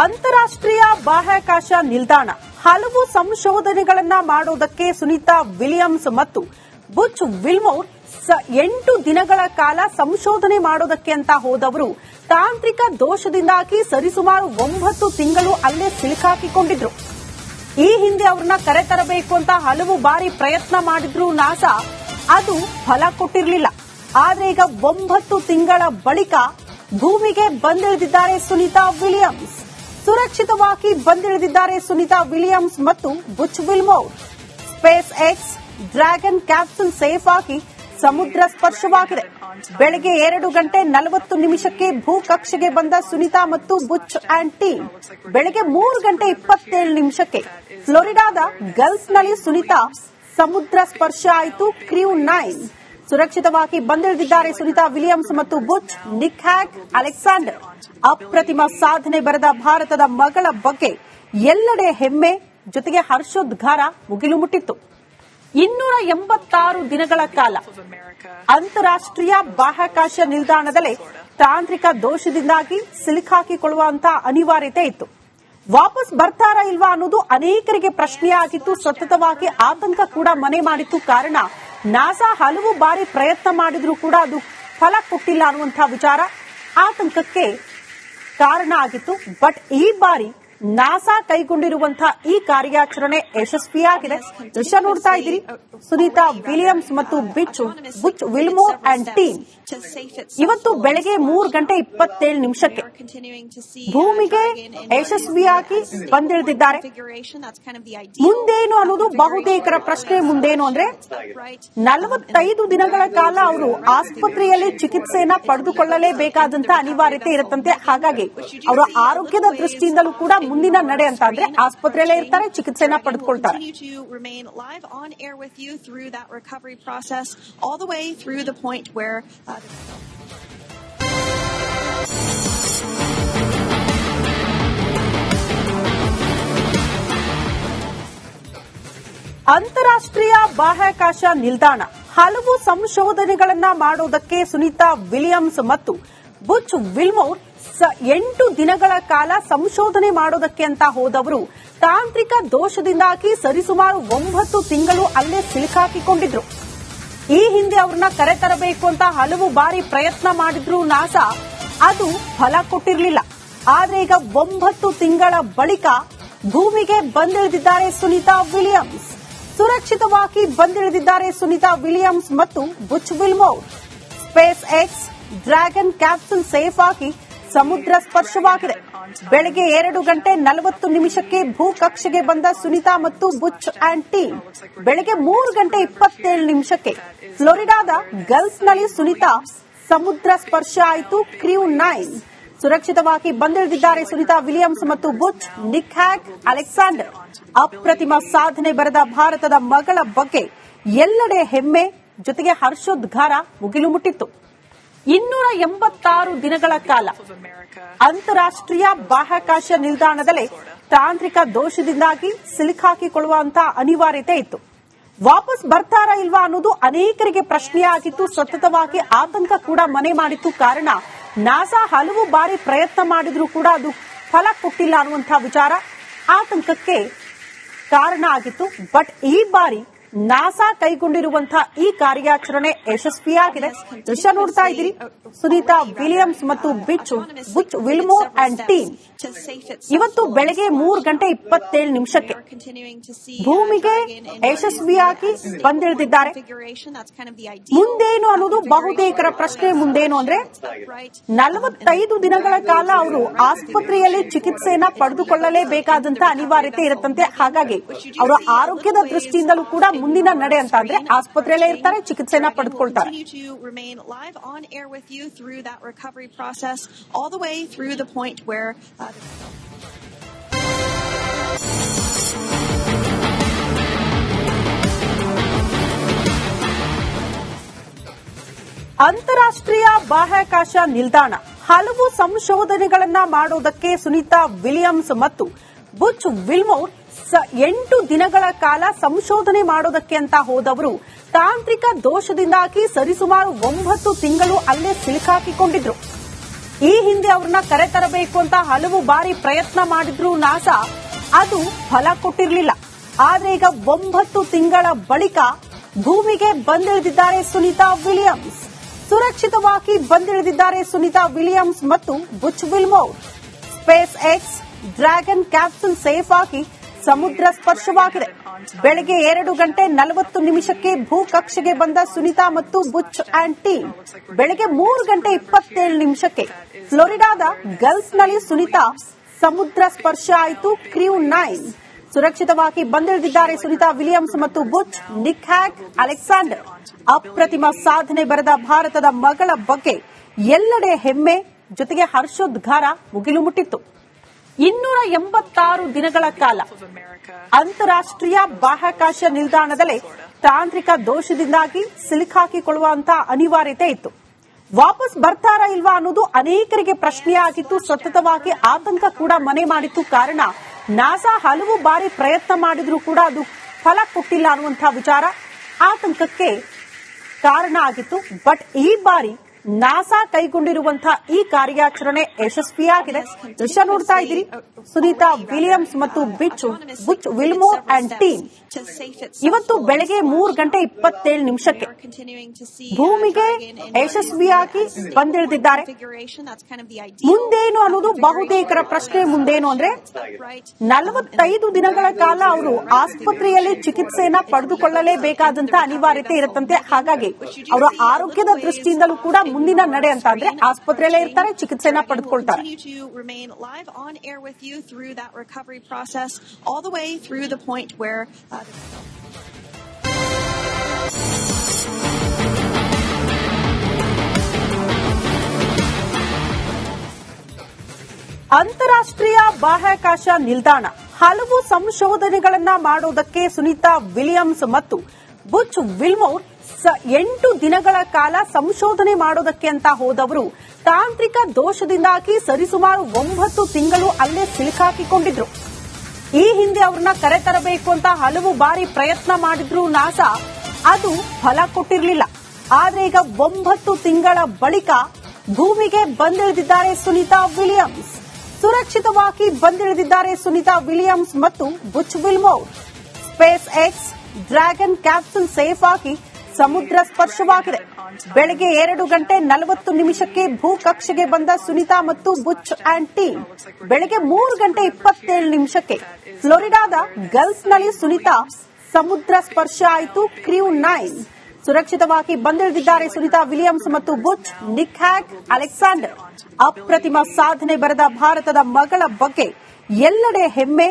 ಅಂತಾರಾಷ್ಟ್ರೀಯ ಬಾಹ್ಯಾಕಾಶ ನಿಲ್ದಾಣ ಹಲವು ಸಂಶೋಧನೆಗಳನ್ನ ಮಾಡೋದಕ್ಕೆ ಸುನೀತಾ ವಿಲಿಯಮ್ಸ್ ಮತ್ತು ಬುಚ್ ವಿಲ್ಮೋರ್ 8 ದಿನಗಳ ಕಾಲ ಸಂಶೋಧನೆ ಮಾಡೋದಕ್ಕೆ ಅಂತ ಹೋದವರು ತಾಂತ್ರಿಕ ದೋಷದಿಂದಾಗಿ ಸರಿಸುಮಾರು 9 ತಿಂಗಳು ಅಲ್ಲೇ ಸಿಲುಕಾಕಿಕೊಂಡಿದ್ರು. ಈ ಹಿಂದೆ ಅವ್ರನ್ನ ಕರೆತರಬೇಕು ಅಂತ ಹಲವು ಬಾರಿ ಪ್ರಯತ್ನ ಮಾಡಿದ್ರು ನಾಸಾ, ಅದು ಫಲ ಕೊಟ್ಟಿರಲಿಲ್ಲ. ಆದ್ರೆ ಈಗ 9 ತಿಂಗಳ ಬಳಿಕ ಭೂಮಿಗೆ ಬಂದಿಳಿದಿದ್ದಾರೆ ಸುನೀತಾ ವಿಲಿಯಮ್ಸ್. ಸುರಕ್ಷಿತವಾಗಿ ಬಂದಿಳಿದಿದ್ದಾರೆ ಸುನೀತಾ ವಿಲಿಯಮ್ಸ್ ಮತ್ತು Butch Wilmore. Space X dragon capsule safe ಆಗಿ ಸಮುದ್ರ ಸ್ಪರ್ಶವಾಗಿದೆ. ಬೆಳಗ್ಗೆ 2 ಗಂಟೆ 40 ನಿಮಿಷಕ್ಕೆ ಭೂಕಕ್ಷೆಗೆ ಬಂದ ಸುನೀತಾ ಮತ್ತು ಬುಚ್ ಅಂಡ್ ಟೀಮ್ ಬೆಳಗ್ಗೆ 3 ಗಂಟೆ 27 ನಿಮಿಷಕ್ಕೆ ಫ್ಲೋರಿಡಾದ ಗಲ್ಫ್ನಲ್ಲಿ ಸುನೀತಾ ಸಮುದ್ರ ಸ್ಪರ್ಶ ಆಯಿತು. ಕ್ರೂ 9 ಸುರಕ್ಷಿತವಾಗಿ ಬಂದಿಳಿದಿದ್ದಾರೆ ಸುನೀತಾ ವಿಲಿಯಮ್ಸ್ ಮತ್ತು ಬುಚ್ ನಿಕ್ಹ್ಯಾಗ್ ಅಲೆಕ್ಸಾಂಡರ್. ಅಪ್ರತಿಮ ಸಾಧನೆ ಬರೆದ ಭಾರತದ ಮಗಳ ಬಗ್ಗೆ ಎಲ್ಲೆಡೆ ಹೆಮ್ಮೆ, ಜೊತೆಗೆ ಹರ್ಷೋದ್ಗಾರ ಮುಗಿಲು ಮುಟ್ಟಿತ್ತು. 286 ದಿನಗಳ ಕಾಲ ಅಂತಾರಾಷ್ಟ್ರೀಯ ಬಾಹ್ಯಾಕಾಶ ನಿಲ್ದಾಣದಲ್ಲಿ ತಾಂತ್ರಿಕ ದೋಷದಿಂದಾಗಿ ಸಿಲುಕಾಕಿಕೊಳ್ಳುವಂತಹ ಅನಿವಾರ್ಯತೆ ಇತ್ತು. ವಾಪಸ್ ಬರ್ತಾರಾ ಇಲ್ವಾ ಅನ್ನೋದು ಅನೇಕರಿಗೆ ಪ್ರಶ್ನೆಯಾಗಿತ್ತು. ಸತತವಾಗಿ ಆತಂಕ ಕೂಡ ಮನೆ ಮಾಡಿತ್ತು. ಕಾರಣ ನಾಸಾ ಹಲವು ಬಾರಿ ಪ್ರಯತ್ನ ಮಾಡಿದ್ರೂ ಕೂಡ ಅದು ಫಲ ಕೊಟ್ಟಿಲ್ಲ ಅನ್ನುವಂತಹ ವಿಚಾರ ಆತಂಕಕ್ಕೆ ಕಾರಣ ಆಗಿತ್ತು. ಬಟ್ ಈ ಬಾರಿ ನಾಸಾ ಕೈಗೊಂಡಿರುವಂತಹ ಈ ಕಾರ್ಯಾಚರಣೆ ಯಶಸ್ವಿಯಾಗಿದೆ. ದೃಶ್ಯ ನೋಡ್ತಾ ಇದ್ದೀರಿ, ಸುನೀತಾ ವಿಲಿಯಮ್ಸ್ ಮತ್ತು ಬುಚ್ ವಿಲ್ಮೋರ್ ಅಂಡ್ ಟೀಮ್ ಇವತ್ತು ಬೆಳಗ್ಗೆ 3 ಗಂಟೆ 27 ನಿಮಿಷಕ್ಕೆ ಭೂಮಿಗೆ ಯಶಸ್ವಿಯಾಗಿ ಬಂದಿಳಿದಿದ್ದಾರೆ. ಮುಂದೇನು ಅನ್ನೋದು ಬಹುತೇಕರ ಪ್ರಶ್ನೆ. ಮುಂದೇನು ಅಂದ್ರೆ 45 ದಿನಗಳ ಕಾಲ ಅವರು ಆಸ್ಪತ್ರೆಯಲ್ಲಿ ಚಿಕಿತ್ಸೆಯನ್ನ ಪಡೆದುಕೊಳ್ಳಲೇಬೇಕಾದಂತ ಅನಿವಾರ್ಯತೆ ಇರುತ್ತಂತೆ. ಹಾಗಾಗಿ ಅವರ ಆರೋಗ್ಯದ ದೃಷ್ಟಿಯಿಂದಲೂ ಕೂಡ ಮುಂದಿನ ನಡೆ ಅಂತ ಅಂದ್ರೆ ಆಸ್ಪತ್ರೆಯಲ್ಲೇ ಇರ್ತಾರೆ, ಚಿಕಿತ್ಸೆಯನ್ನ ಪಡೆದುಕೊಳ್ತಾರೆ. ಅಂತಾರಾಷ್ಟ್ರೀಯ ಬಾಹ್ಯಾಕಾಶ ನಿಲ್ದಾಣ ಹಲವು ಸಂಶೋಧನೆಗಳನ್ನ ಮಾಡೋದಕ್ಕೆ ಸುನೀತಾ ವಿಲಿಯಮ್ಸ್ ಮತ್ತು ಬುಚ್ ವಿಲ್ಮೋರ್ 8 ದಿನಗಳ ಕಾಲ ಸಂಶೋಧನೆ ಮಾಡೋದಕ್ಕೆ ಅಂತ ಹೋದವರು ತಾಂತ್ರಿಕ ದೋಷದಿಂದಾಗಿ ಸರಿಸುಮಾರು 9 ತಿಂಗಳು ಅಲ್ಲೇ ಸಿಲುಕಾಕಿಕೊಂಡಿದ್ರು. ಈ ಹಿಂದೆ ಅವ್ರನ್ನ ಕರೆತರಬೇಕು ಅಂತ ಹಲವು ಬಾರಿ ಪ್ರಯತ್ನ ಮಾಡಿದ್ರು ನಾಸಾ, ಅದು ಫಲ ಕೊಟ್ಟಿರಲಿಲ್ಲ. ಆದ್ರೆ ಈಗ 9 ತಿಂಗಳ ಬಳಿಕ ಭೂಮಿಗೆ ಬಂದಿಳಿದಿದ್ದಾರೆ ಸುನೀತಾ ವಿಲಿಯಮ್ಸ್. ಸುರಕ್ಷಿತವಾಗಿ ಬಂದಿಳಿದಿದ್ದಾರೆ ಸುನೀತಾ ವಿಲಿಯಮ್ಸ್ ಮತ್ತು Butch Wilmore. Space X dragon capsule safe ಆಗಿ ಸಮುದ್ರ ಸ್ಪರ್ಶವಾಗಿದೆ. ಬೆಳಗ್ಗೆ 2 ಗಂಟೆ 40 ನಿಮಿಷಕ್ಕೆ ಭೂಕಕ್ಷೆಗೆ ಬಂದ ಸುನೀತಾ ಮತ್ತು ಬುಚ್ ಅಂಡ್ ಟೀಮ್ ಬೆಳಗ್ಗೆ 3 ಗಂಟೆ 27 ನಿಮಿಷಕ್ಕೆ ಫ್ಲೋರಿಡಾದ ಗಲ್ಫ್ನಲ್ಲಿ ಸುನೀತಾ ಸಮುದ್ರ ಸ್ಪರ್ಶ ಆಯಿತು. ಕ್ರೂ 9 ಸುರಕ್ಷಿತವಾಗಿ ಬಂದಿಳಿದಿದ್ದಾರೆ ಸುನೀತಾ ವಿಲಿಯಮ್ಸ್ ಮತ್ತು ಬುಚ್ ನಿಕ್ಹ್ಯಾಗ್ ಅಲೆಕ್ಸಾಂಡರ್. ಅಪ್ರತಿಮ ಸಾಧನೆ ಬರೆದ ಭಾರತದ ಮಗಳ ಬಗ್ಗೆ ಎಲ್ಲೆಡೆ ಹೆಮ್ಮೆ, ಜೊತೆಗೆ ಹರ್ಷೋದ್ಗಾರ ಮುಗಿಲು ಮುಟ್ಟಿತ್ತು. 286 ದಿನಗಳ ಕಾಲ ಅಂತಾರಾಷ್ಟ್ರೀಯ ಬಾಹ್ಯಾಕಾಶ ನಿಲ್ದಾಣದಲ್ಲಿ ತಾಂತ್ರಿಕ ದೋಷದಿಂದಾಗಿ ಸಿಲುಕಾಕಿಕೊಳ್ಳುವಂತಹ ಅನಿವಾರ್ಯತೆ ಇತ್ತು. ವಾಪಸ್ ಬರ್ತಾರಾ ಇಲ್ವಾ ಅನ್ನೋದು ಅನೇಕರಿಗೆ ಪ್ರಶ್ನೆಯಾಗಿತ್ತು. ಸತತವಾಗಿ ಆತಂಕ ಕೂಡ ಮನೆ ಮಾಡಿತ್ತು. ಕಾರಣ ನಾಸಾ ಹಲವು ಬಾರಿ ಪ್ರಯತ್ನ ಮಾಡಿದ್ರೂ ಕೂಡ ಅದು ಫಲ ಕೊಟ್ಟಿಲ್ಲ ಅನ್ನುವಂತಹ ವಿಚಾರ ಆತಂಕಕ್ಕೆ ಕಾರಣ ಆಗಿತ್ತು. ಬಟ್ ಈ ಬಾರಿ ನಾಸಾ ಕೈಗೊಂಡಿರುವಂತಹ ಈ ಕಾರ್ಯಾಚರಣೆ ಯಶಸ್ವಿಯಾಗಿದೆ. ದೃಶ್ಯ ನೋಡ್ತಾ ಇದ್ದೀರಿ, ಸುನೀತಾ ವಿಲಿಯಮ್ಸ್ ಮತ್ತು ಬುಚ್ ವಿಲ್ಮೋರ್ ಅಂಡ್ ಟೀಮ್ ಇವತ್ತು ಬೆಳಗ್ಗೆ 3 ಗಂಟೆ 27 ನಿಮಿಷಕ್ಕೆ ಭೂಮಿಗೆ ಯಶಸ್ವಿಯಾಗಿ ಬಂದಿಳಿದಿದ್ದಾರೆ. ಮುಂದೇನು ಅನ್ನೋದು ಬಹುತೇಕರ ಪ್ರಶ್ನೆ. ಮುಂದೇನು ಅಂದ್ರೆ 45 ದಿನಗಳ ಕಾಲ ಅವರು ಆಸ್ಪತ್ರೆಯಲ್ಲಿ ಚಿಕಿತ್ಸೆಯನ್ನ ಪಡೆದುಕೊಳ್ಳಲೇಬೇಕಾದಂತ ಅನಿವಾರ್ಯತೆ ಇರುತ್ತಂತೆ. ಹಾಗಾಗಿ ಅವರ ಆರೋಗ್ಯದ ದೃಷ್ಟಿಯಿಂದಲೂ ಕೂಡ ಮುಂದಿನ ನಡೆ ಅಂತ ಅಂದ್ರೆ ಆಸ್ಪತ್ರೆಯಲ್ಲೇ ಇರ್ತಾರೆ, ಚಿಕಿತ್ಸೆಯನ್ನ ಪಡೆದುಕೊಳ್ತಾರೆ. ಅಂತಾರಾಷ್ಟ್ರೀಯ ಬಾಹ್ಯಾಕಾಶ ನಿಲ್ದಾಣ ಹಲವು ಸಂಶೋಧನೆಗಳನ್ನ ಮಾಡೋದಕ್ಕೆ ಸುನೀತಾ ವಿಲಿಯಮ್ಸ್ ಮತ್ತು ಬುಚ್ ವಿಲ್ಮೋರ್ 8 ದಿನಗಳ ಕಾಲ ಸಂಶೋಧನೆ ಮಾಡೋದಕ್ಕೆ ಅಂತ ಹೋದವರು ತಾಂತ್ರಿಕ ದೋಷದಿಂದಾಗಿ ಸರಿಸುಮಾರು 9 ತಿಂಗಳು ಅಲ್ಲೇ ಸಿಲುಕಾಕಿಕೊಂಡಿದ್ರು. ಈ ಹಿಂದೆ ಅವ್ರನ್ನ ಕರೆತರಬೇಕು ಅಂತ ಹಲವು ಬಾರಿ ಪ್ರಯತ್ನ ಮಾಡಿದ್ರು ನಾಸಾ, ಅದು ಫಲ ಕೊಟ್ಟಿರಲಿಲ್ಲ. ಆದ್ರೆ ಈಗ 9 ತಿಂಗಳ ಬಳಿಕ ಭೂಮಿಗೆ ಬಂದಿಳಿದಿದ್ದಾರೆ ಸುನೀತಾ ವಿಲಿಯಮ್ಸ್. ಸುರಕ್ಷಿತವಾಗಿ ಬಂದಿಳಿದಿದ್ದಾರೆ ಸುನೀತಾ ವಿಲಿಯಮ್ಸ್ ಮತ್ತು Butch Wilmore. Space X dragon capsule safe ಆಗಿ ಸಮುದ್ರ ಸ್ಪರ್ಶವಾಗಿದೆ. ಬೆಳಗ್ಗೆ 2:40 ಭೂ ಕಕ್ಷೆಗೆ ಬಂದ ಸುನೀತಾ ಮತ್ತು ಬುಚ್ ಅಂಡ್ ಟೀಮ್ ಬೆಳಗ್ಗೆ 3:27 ಫ್ಲೋರಿಡಾದ ಗಲ್ಫ್ನಲ್ಲಿ ಸುನೀತಾ ಸಮುದ್ರ ಸ್ಪರ್ಶ ಆಯಿತು. ಕ್ರೂ 9 ಸುರಕ್ಷಿತವಾಗಿ ಬಂದಿಳಿದಿದ್ದಾರೆ ಸುನೀತಾ ವಿಲಿಯಮ್ಸ್ ಮತ್ತು ಬುಚ್. ನಿಕ್ ಹ್ಯಾಗ್ ಅಲೆಕ್ಸಾಂಡರ್ ಅಪ್ರತಿಮ ಸಾಧನೆ ಬರೆದ ಭಾರತದ ಮಗಳ ಬಗ್ಗೆ ಎಲ್ಲೆಡೆ ಹೆಮ್ಮೆ ಜೊತೆಗೆ ಹರ್ಷೋದ್ಗಾರ ಮುಗಿಲು ಮುಟ್ಟಿತ್ತು. 286 ದಿನಗಳ ಕಾಲ ಅಂತಾರಾಷ್ಟ್ರೀಯ ಬಾಹ್ಯಾಕಾಶ ನಿಲ್ದಾಣದಲ್ಲಿ ತಾಂತ್ರಿಕ ದೋಷದಿಂದಾಗಿ ಸಿಲುಕಾಕಿಕೊಳ್ಳುವಂತಹ ಅನಿವಾರ್ಯತೆ ಇತ್ತು. ವಾಪಸ್ ಬರ್ತಾರಾ ಇಲ್ವಾ ಅನ್ನೋದು ಅನೇಕರಿಗೆ ಪ್ರಶ್ನೆಯಾಗಿತ್ತು. ಸತತವಾಗಿ ಆತಂಕ ಕೂಡ ಮನೆ ಮಾಡಿತ್ತು. ಕಾರಣ ನಾಸಾ ಹಲವು ಬಾರಿ ಪ್ರಯತ್ನ ಮಾಡಿದ್ರೂ ಕೂಡ ಅದು ಫಲ ಕೊಟ್ಟಿಲ್ಲ ಅನ್ನುವಂತಹ ವಿಚಾರ ಆತಂಕಕ್ಕೆ ಕಾರಣ ಆಗಿತ್ತು. ಬಟ್ ಈ ಬಾರಿ ನಾಸಾ ಕೈಗೊಂಡಿರುವಂತಹ ಈ ಕಾರ್ಯಾಚರಣೆ ಯಶಸ್ವಿಯಾಗಿದೆ. ದೃಶ್ಯ ನೋಡ್ತಾ ಇದ್ದೀರಿ, ಸುನೀತಾ ವಿಲಿಯಮ್ಸ್ ಮತ್ತು ಬುಚ್ ವಿಲ್ಮೋರ್ ಅಂಡ್ ಟೀಮ್ ಇವತ್ತು ಬೆಳಗ್ಗೆ 3:27 ಭೂಮಿಗೆ ಯಶಸ್ವಿಯಾಗಿ ಬಂದಿಳಿದಿದ್ದಾರೆ. ಮುಂದೇನು ಅನ್ನೋದು ಬಹುತೇಕರ ಪ್ರಶ್ನೆ. ಮುಂದೇನು ಅಂದ್ರೆ 45 ದಿನಗಳ ಕಾಲ ಅವರು ಆಸ್ಪತ್ರೆಯಲ್ಲಿ ಚಿಕಿತ್ಸೆಯನ್ನ ಪಡೆದುಕೊಳ್ಳಲೇಬೇಕಾದಂತಹ ಅನಿವಾರ್ಯತೆ ಇರುತ್ತಂತೆ. ಹಾಗಾಗಿ ಅವರ ಆರೋಗ್ಯದ ದೃಷ್ಟಿಯಿಂದಲೂ ಕೂಡ ಮುಂದಿನ ನಡೆ ಅಂತ ಅಂದ್ರೆ ಆಸ್ಪತ್ರೆಯಲ್ಲೇ ಇರ್ತಾರೆ, ಚಿಕಿತ್ಸೆಯನ್ನ ಪಡೆದುಕೊಳ್ತಾರೆ. ಅಂತಾರಾಷ್ಟ್ರೀಯ ಬಾಹ್ಯಾಕಾಶ ನಿಲ್ದಾಣ ಹಲವು ಸಂಶೋಧನೆಗಳನ್ನ ಮಾಡೋದಕ್ಕೆ ಸುನೀತಾ ವಿಲಿಯಮ್ಸ್ ಮತ್ತು ಬುಚ್ ವಿಲ್ಮೋರ್ 8 ದಿನಗಳ ಕಾಲ ಸಂಶೋಧನೆ ಮಾಡೋದಕ್ಕೆ ಅಂತ ಹೋದವರು ತಾಂತ್ರಿಕ ದೋಷದಿಂದಾಗಿ ಸರಿಸುಮಾರು 9 ತಿಂಗಳು ಅಲ್ಲೇ ಸಿಲುಕಾಕಿಕೊಂಡಿದ್ರು. ಈ ಹಿಂದೆ ಅವ್ರನ್ನ ಕರೆತರಬೇಕು ಅಂತ ಹಲವು ಬಾರಿ ಪ್ರಯತ್ನ ಮಾಡಿದ್ರು ನಾಸಾ, ಅದು ಫಲ ಕೊಟ್ಟಿರಲಿಲ್ಲ. ಆದ್ರೆ ಈಗ 9 ತಿಂಗಳ ಬಳಿಕ ಭೂಮಿಗೆ ಬಂದಿಳಿದಿದ್ದಾರೆ ಸುನೀತಾ ವಿಲಿಯಮ್ಸ್. ಸುರಕ್ಷಿತವಾಗಿ ಬಂದಿಳಿದಿದ್ದಾರೆ ಸುನೀತಾ ವಿಲಿಯಮ್ಸ್ ಮತ್ತು Butch Wilmore. Space X dragon capsule safe ಆಗಿ ಸಮುದ್ರ ಸ್ಪರ್ಶವಾಗಿದೆ. ಬೆಳಗ್ಗೆ 2:40 ಭೂ ಕಕ್ಷೆಗೆ ಬಂದ ಸುನೀತಾ ಮತ್ತು ಬುಚ್ ಅಂಡ್ ಟೀಮ್ ಬೆಳಗ್ಗೆ 3:27 ಫ್ಲೋರಿಡಾದ ಗಲ್ಫ್ನಲ್ಲಿ ಸುನೀತಾ ಸಮುದ್ರ ಸ್ಪರ್ಶ ಆಯಿತು. ಕ್ರೂ 9 ಸುರಕ್ಷಿತವಾಗಿ ಬಂದಿಳಿದಿದ್ದಾರೆ ಸುನೀತಾ ವಿಲಿಯಮ್ಸ್ ಮತ್ತು ಬುಚ್. ನಿಕ್ ಹ್ಯಾಗ್ ಅಲೆಕ್ಸಾಂಡರ್ ಅಪ್ರತಿಮ ಸಾಧನೆ ಬರೆದ ಭಾರತದ ಮಗಳ ಬಗ್ಗೆ ಎಲ್ಲೆಡೆ ಹೆಮ್ಮೆ